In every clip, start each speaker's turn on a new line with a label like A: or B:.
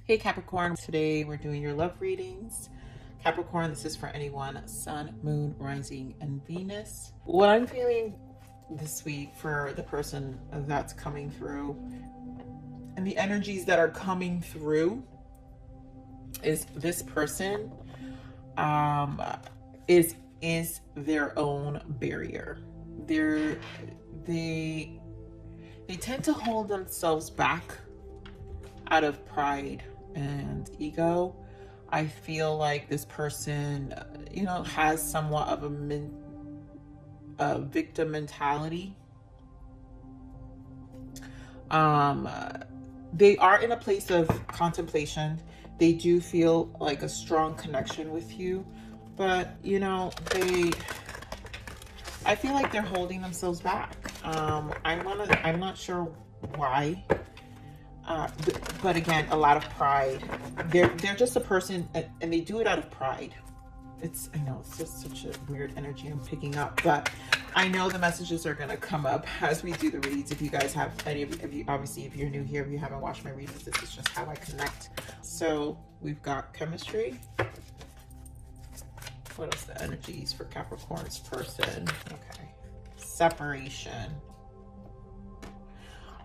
A: Hey Capricorn, today we're doing your love readings. Capricorn, this is for anyone, Sun, Moon, Rising, and Venus. What I'm feeling this week for the person that's coming through and the energies that are coming through is this person is their own barrier. They tend to hold themselves back out of pride and ego. I feel like this person, has somewhat of a victim mentality. They are in a place of contemplation. They do feel like a strong connection with you, but I feel like they're holding themselves back. I'm not sure why. But again, a lot of pride. They're just a person, and they do it out of pride. I know it's just such a weird energy I'm picking up, but I know the messages are going to come up as we do the reads. If you guys have any of you, obviously, if you're new here, if you haven't watched my readings, this is just how I connect. So we've got chemistry. What else? The energies for Capricorn's person. Okay. Separation.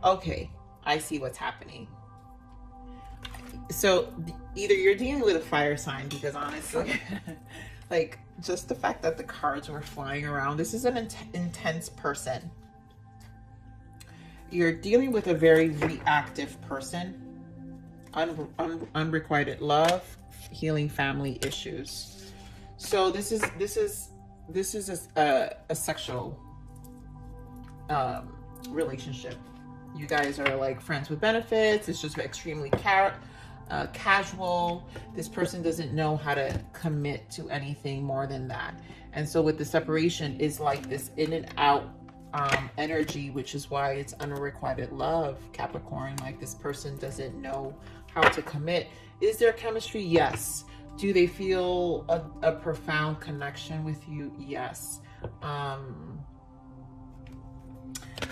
A: Okay. I see what's happening. So either you're dealing with a fire sign, because honestly, like just the fact that the cards were flying around, this is an intense person. You're dealing with a very reactive person, unrequited love, healing family issues. So this is a sexual relationship. You guys are like friends with benefits. It's just extremely casual. This person doesn't know how to commit to anything more than that. And so with the separation is like this in and out energy, which is why it's unrequited love, Capricorn. Like this person doesn't know how to commit. Is there chemistry? Yes. Do they feel a profound connection with you? Yes.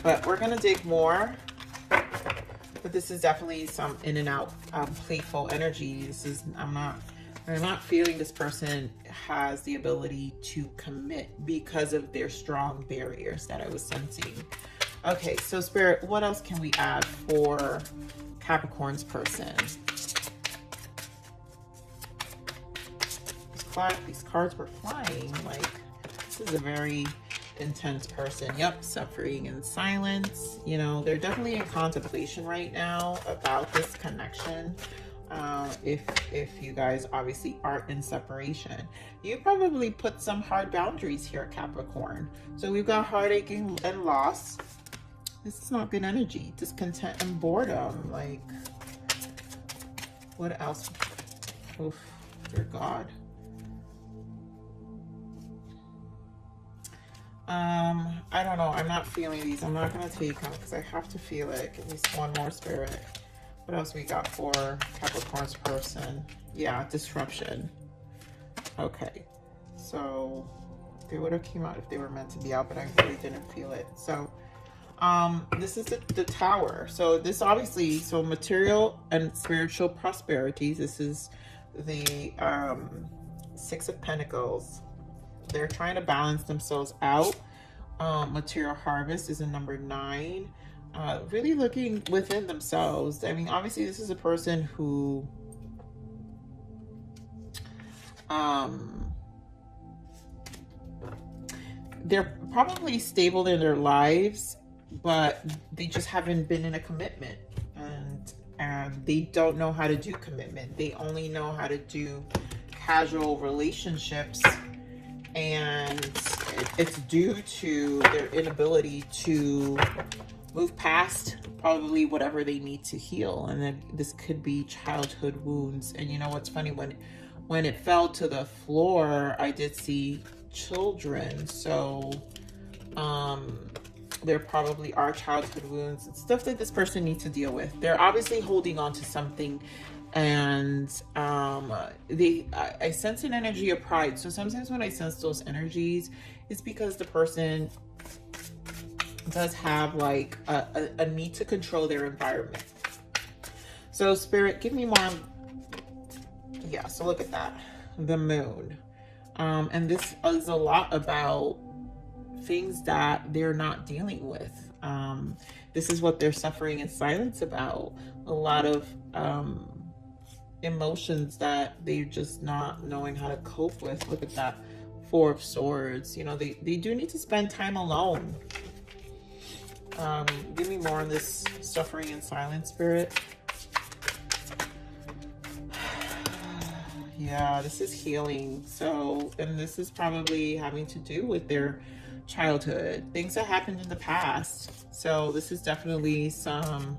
A: But we're gonna dig more. But this is definitely some in and out playful energy. I'm not feeling this person has the ability to commit because of their strong barriers that I was sensing. Okay, so Spirit, what else can we add for Capricorn's person? These cards were flying. Like, this is a very intense person. Yep, suffering in silence. They're definitely in contemplation right now about this connection. If you guys obviously aren't in separation, you probably put some hard boundaries here, Capricorn. So we've got heartache and loss. This is not good energy. Discontent and boredom. Like, what else? Oof, dear God. I don't know. I'm not feeling these. I'm not going to take them because I have to feel it. Give me one more, Spirit. What else we got for Capricorn's person? Yeah, disruption. Okay. So they would have came out if they were meant to be out, but I really didn't feel it. So this is the Tower. So this obviously, so material and spiritual prosperity. This is the Six of Pentacles. They're trying to balance themselves out. Material harvest is a number 9. Really looking within themselves. I mean, obviously this is a person who they're probably stable in their lives, but they just haven't been in a commitment, and they don't know how to do commitment. They only know how to do casual relationships, and it's due to their inability to move past probably whatever they need to heal. And then this could be childhood wounds. And you know what's funny, when it fell to the floor, I did see children. So there probably are childhood wounds. It's stuff that this person needs to deal with. They're obviously holding on to something, and I sense an energy of pride. So sometimes when I sense those energies, it's because the person does have like a need to control their environment. So Spirit, give me more Yeah, so look at that. The moon. And this is a lot about things that they're not dealing with. This is what they're suffering in silence about. A lot of emotions that they're just not knowing how to cope with. Look at that. Four of Swords. You know, they do need to spend time alone. Give me more on this suffering in silence, Spirit. Yeah, this is healing. So, and this is probably having to do with their childhood, things that happened in the past. So this is definitely some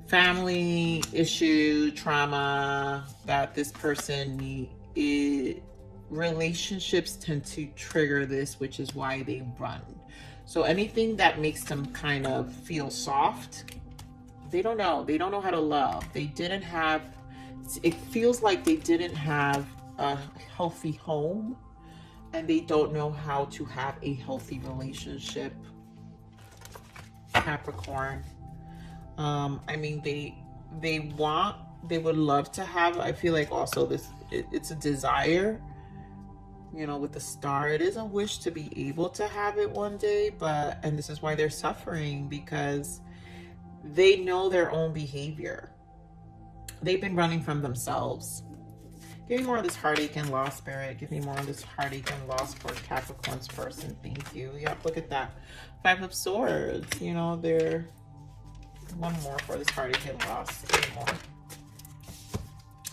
A: family issue, trauma that this person relationships tend to trigger this, which is why they run. So anything that makes them kind of feel soft, they don't know how to love. They didn't have, it feels like they didn't have a healthy home, and they don't know how to have a healthy relationship. Capricorn. I mean, they would love to have, I feel like also it's a desire, you know, with the star. It is a wish to be able to have it one day, and this is why they're suffering, because they know their own behavior. They've been running from themselves. Give me more of this heartache and loss, Spirit. Give me more of this heartache and loss for Capricorn's person. Thank you. Yep, look at that. Five of Swords. You know, they're... One more for this heartache and loss. Give me more.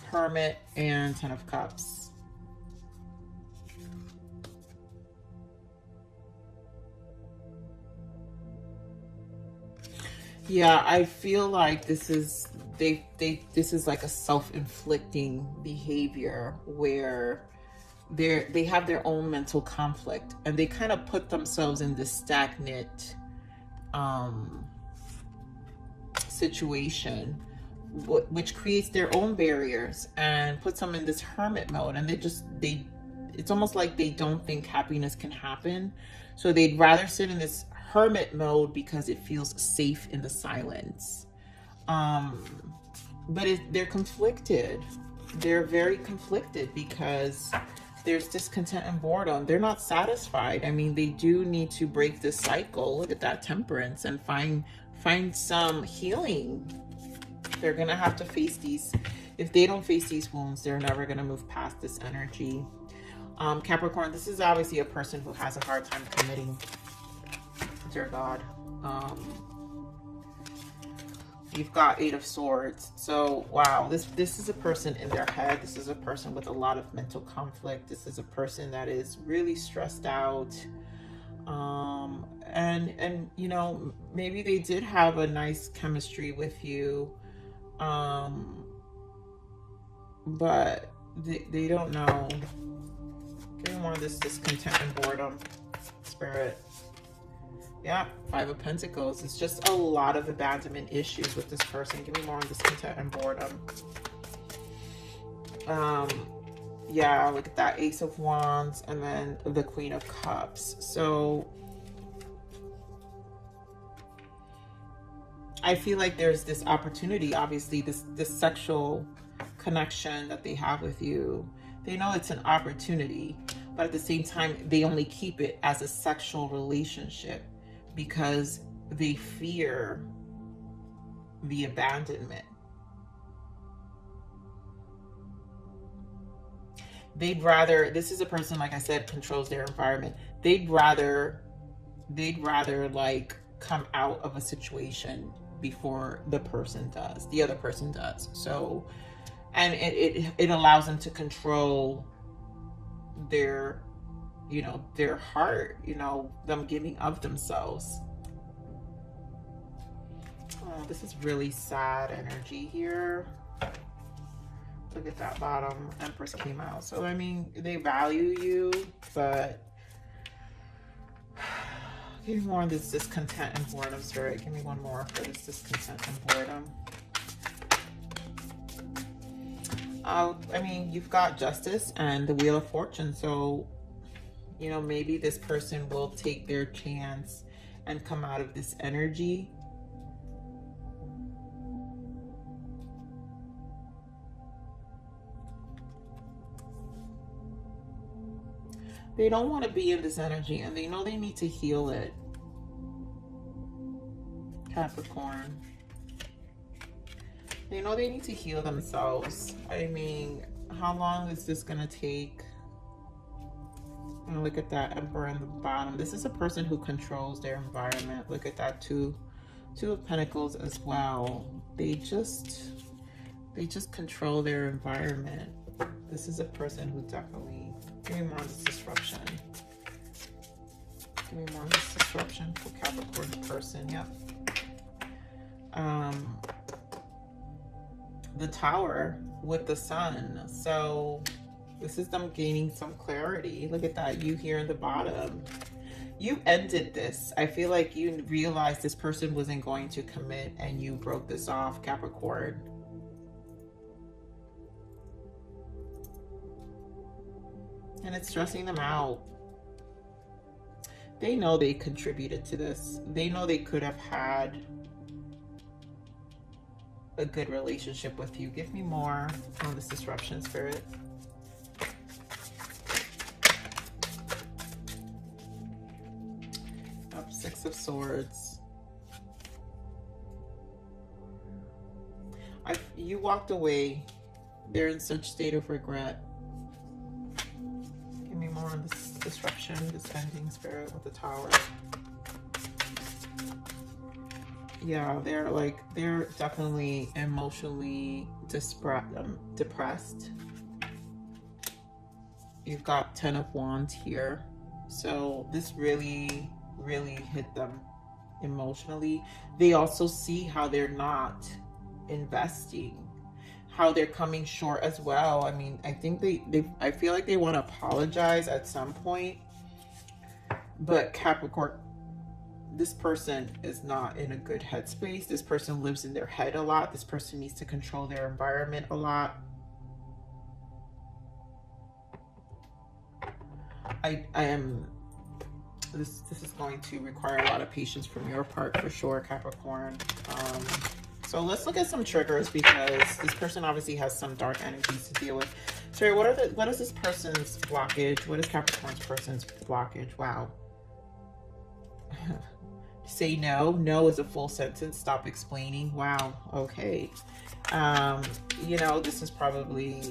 A: Hermit and Ten of Cups. Yeah, I feel like this is this is like a self-inflicting behavior where they have their own mental conflict, and they kind of put themselves in this stagnant situation, which creates their own barriers and puts them in this hermit mode, and it's almost like they don't think happiness can happen, so they'd rather sit in this hermit mode because it feels safe in the silence. But they're conflicted. They're very conflicted because there's discontent and boredom. They're not satisfied. I mean, they do need to break this cycle. Look at that, Temperance, and find some healing. They're gonna have to face these. If they don't face these wounds, they're never gonna move past this energy. Capricorn, this is obviously a person who has a hard time committing. Dear God. You've got Eight of Swords. So wow, this is a person in their head. This is a person with a lot of mental conflict. This is a person that is really stressed out. And you know, maybe they did have a nice chemistry with you, but they don't know. Give me more of this discontent and boredom, Spirit. Yeah, Five of Pentacles. It's just a lot of abandonment issues with this person. Give me more on discontent and boredom. Yeah, look at that, Ace of Wands, and then the Queen of Cups. So I feel like there's this opportunity, obviously, this sexual connection that they have with you. They know it's an opportunity, but at the same time, they only keep it as a sexual relationship because they fear the abandonment. They'd rather, this is a person, like I said, controls their environment. They'd rather like come out of a situation before the other person does. So, and it allows them to control their, you know, their heart, you know, them giving of themselves. Oh, this is really sad energy here. Look at that bottom. Empress came out. So, I mean, they value you, but give me more of this discontent and boredom, Spirit. Give me one more for this discontent and boredom. I mean, you've got Justice and the Wheel of Fortune. So, you know, maybe this person will take their chance and come out of this energy. They don't want to be in this energy, and they know they need to heal it. Capricorn. They know they need to heal themselves. I mean, how long is this going to take? And look at that Emperor in the bottom. This is a person who controls their environment. Look at that Two of Pentacles as well. They just control their environment. This is a person who definitely... Give me more on this disruption. Give me more on this disruption for Capricorn person. Yep. The Tower with the Sun. So this is them gaining some clarity. Look at that. You here in the bottom. You ended this. I feel like you realized this person wasn't going to commit and you broke this off, Capricorn. And it's stressing them out. They know they contributed to this. They know they could have had a good relationship with you. Give me more on this disruption, Spirit. Up, Six of Swords. You walked away. They're in such state of regret. Give me more on this disruption, this ending, Spirit, with the Tower. Yeah, they're definitely emotionally depressed. You've got Ten of Wands here. So this really, really hit them emotionally. They also see how they're not investing, how they're coming short as well. I mean, I think I feel like they want to apologize at some point. But Capricorn, this person is not in a good headspace. This person lives in their head a lot. This person needs to control their environment a lot. This is going to require a lot of patience from your part for sure, Capricorn. So let's look at some triggers, because this person obviously has some dark energies to deal with. Sorry, what is this person's blockage? What is Capricorn's person's blockage? Wow. Say no. No is a full sentence. Stop explaining. Wow. Okay. You know, this is probably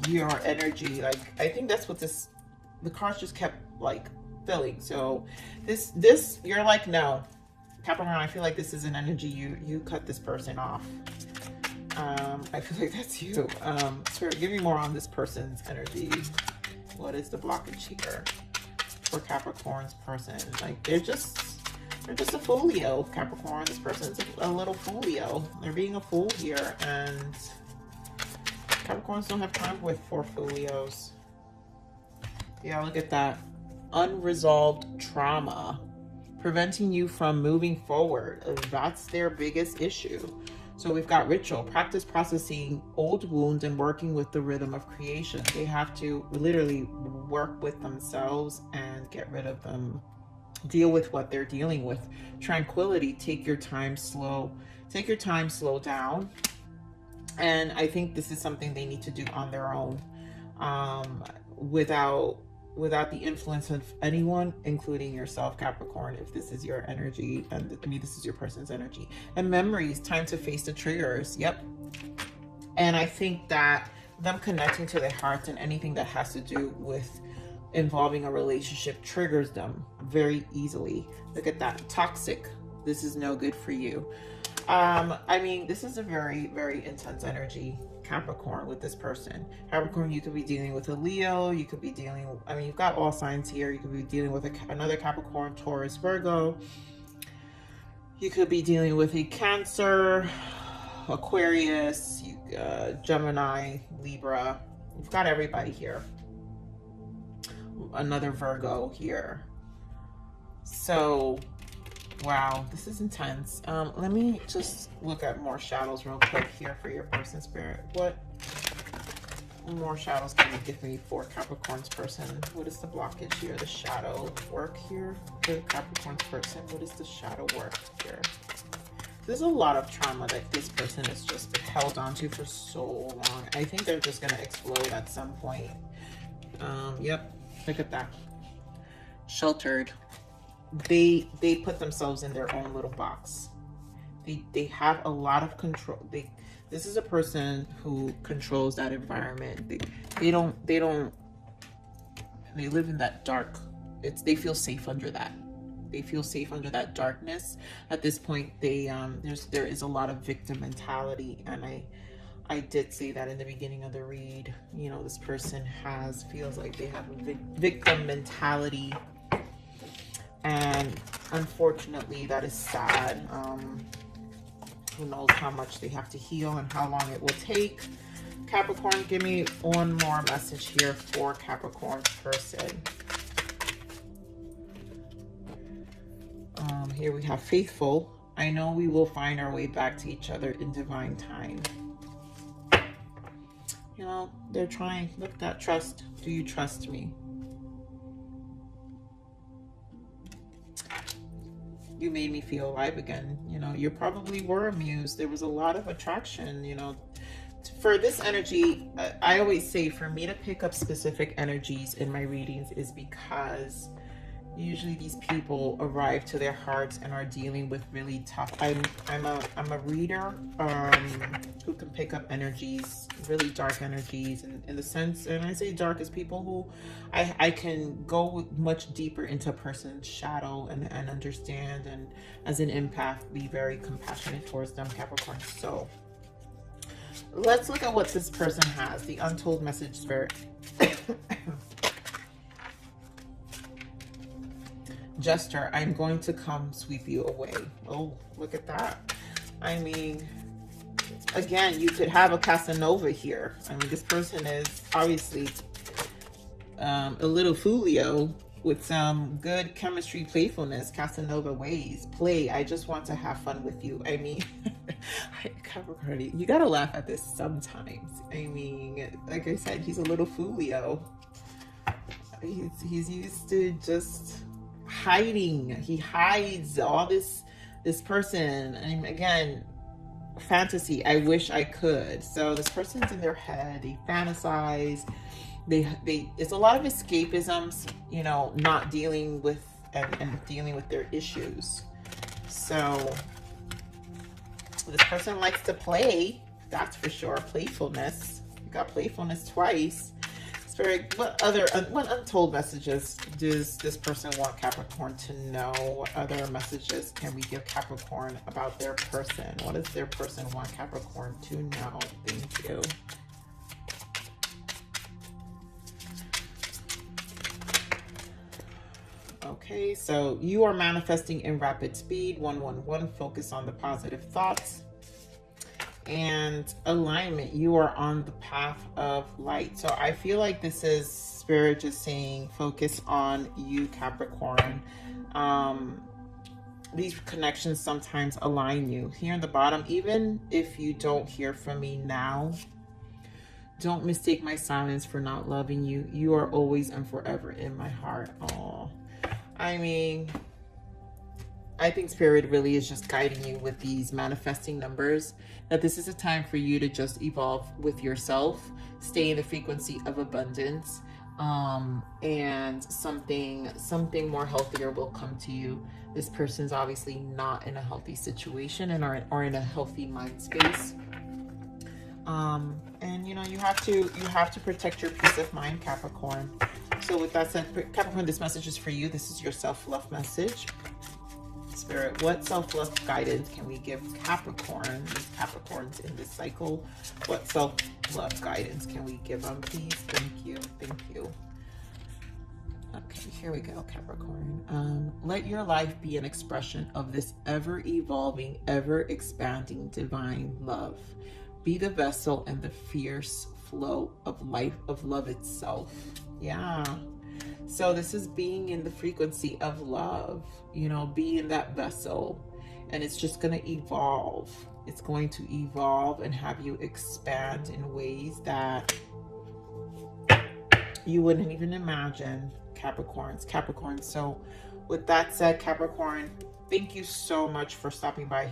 A: your energy. Like, I think that's what the cards just kept like filling. So this you're like, no, Capricorn, I feel like this is an energy you cut this person off. I feel like that's you. So give me more on this person's energy. What is the blockage here for Capricorn's person? Like, they're just a foolio, Capricorn. This person's a little foolio. They're being a fool here, and Capricorns don't have time for foolios. Yeah, look at that. Unresolved trauma, preventing you from moving forward. That's their biggest issue. So we've got ritual, practice processing old wounds and working with the rhythm of creation. They have to literally work with themselves and get rid of them. Deal with what they're dealing with. Tranquility, take your time, slow down. And I think this is something they need to do on their own, without the influence of anyone, including yourself, Capricorn, if this is your energy, and I mean, this is your person's energy. And memories, time to face the triggers. Yep. And I think that them connecting to their hearts and anything that has to do with involving a relationship triggers them very easily. Look at that. Toxic. This is no good for you. I mean, this is a very, very intense energy, Capricorn, with this person. Capricorn, you could be dealing with a Leo. You could be dealing, I mean, you've got all signs here. You could be dealing with another Capricorn, Taurus, Virgo. You could be dealing with a Cancer, Aquarius, Gemini, Libra. You've got everybody here. Another Virgo here. So, wow, this is intense. Let me just look at more shadows real quick here for your person, Spirit. What more shadows can you give me for Capricorn's person? What is the blockage here? The shadow work here for Capricorn's person. What is the shadow work here? There's a lot of trauma that this person has just held on to for so long. I think they're just going to explode at some point. Yep. Look at that. sheltered. They put themselves in their own little box. They have a lot of control. This is a person who controls that environment. They live in that dark. They feel safe under that. They feel safe under that darkness. At this point, there is a lot of victim mentality, and I did say that in the beginning of the read. You know, this person feels like they have a victim mentality, and unfortunately, that is sad. Who knows how much they have to heal and how long it will take. Capricorn, give me one more message here for Capricorn's person. Here we have faithful. I know we will find our way back to each other in divine time. You know, they're trying. Look at that trust. Do you trust me? You made me feel alive again. You know, you probably were amused. There was a lot of attraction, you know. For this energy, I always say for me to pick up specific energies in my readings is because usually these people arrive to their hearts and are dealing with really tough. I'm a reader who can pick up energies, really dark energies, in the sense, and I say dark as people who I can go much deeper into a person's shadow and understand, and as an empath be very compassionate towards them, Capricorn. So let's look at what this person has. The untold message, Spirit. Jester, I'm going to come sweep you away. Oh, look at that. I mean, again, you could have a Casanova here. I mean, this person is obviously a little Fulio with some good chemistry, playfulness, Casanova ways. Play, I just want to have fun with you. I mean, Capricorn, you gotta laugh at this sometimes. I mean, like I said, he's a little Fulio. He's used to just hiding. He hides all this person, and again, fantasy. I wish I could. So this person's in their head. They fantasize. It's a lot of escapisms, you know, not dealing with and dealing with their issues. So this person likes to play, that's for sure. Playfulness. You got playfulness twice. Spirit, what untold messages does this person want Capricorn to know? What other messages can we give Capricorn about their person? What does their person want Capricorn to know? Thank you. Okay, so you are manifesting in rapid speed. 111, focus on the positive thoughts. And alignment, you are on the path of light. So I feel like this is Spirit just saying focus on you, Capricorn. These connections sometimes align you. Here in the bottom, even if you don't hear from me now, don't mistake my silence for not loving you. You are always and forever in my heart. Oh, I mean, I think Spirit really is just guiding you with these manifesting numbers, that this is a time for you to just evolve with yourself, stay in the frequency of abundance, and something more healthier will come to you. This person's obviously not in a healthy situation and are in a healthy mind space. And you know, you have to protect your peace of mind, Capricorn. So with that said, Capricorn, this message is for you. This is your self-love message. Spirit, what self-love guidance can we give Capricorn, these Capricorns in this cycle? What self-love guidance can we give them, please? Thank you. Thank you. Okay, here we go, Capricorn. Let your life be an expression of this ever-evolving, ever-expanding divine love. Be the vessel and the fierce flow of life, of love itself. Yeah. So this is being in the frequency of love, you know, be in that vessel, and it's just going to evolve. It's going to evolve and have you expand in ways that you wouldn't even imagine, Capricorns. So with that said, Capricorn, thank you so much for stopping by